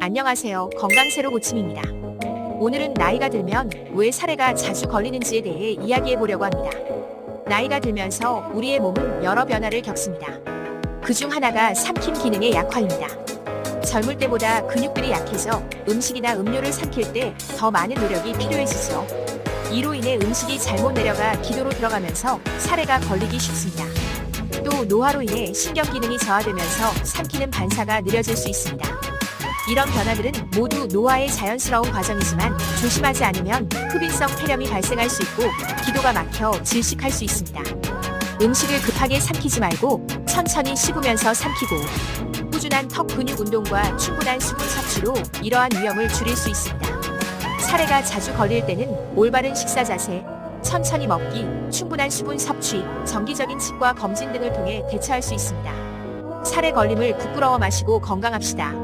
안녕하세요. 건강세로 고침입니다. 오늘은 나이가 들면 왜 사례가 자주 걸리는지에 대해 이야기해 보려고 합니다. 나이가 들면서 우리의 몸은 여러 변화를 겪습니다. 그중 하나가 삼킴 기능의 약화입니다. 젊을 때보다 근육들이 약해져 음식이나 음료를 삼킬 때 더 많은 노력이 필요해지죠. 이로 인해 음식이 잘못 내려가 기도로 들어가면서 사례가 걸리기 쉽습니다. 또 노화로 인해 신경 기능이 저하되면서 삼키는 반사가 느려질 수 있습니다. 이런 변화들은 모두 노화의 자연스러운 과정이지만 조심하지 않으면 흡인성 폐렴이 발생할 수 있고 기도가 막혀 질식할 수 있습니다. 음식을 급하게 삼키지 말고 천천히 씹으면서 삼키고 꾸준한 턱 근육 운동과 충분한 수분 섭취로 이러한 위험을 줄일 수 있습니다. 사례가 자주 걸릴 때는 올바른 식사 자세, 천천히 먹기, 충분한 수분 섭취, 정기적인 치과 검진 등을 통해 대처할 수 있습니다. 사례 걸림을 부끄러워 마시고 건강합시다.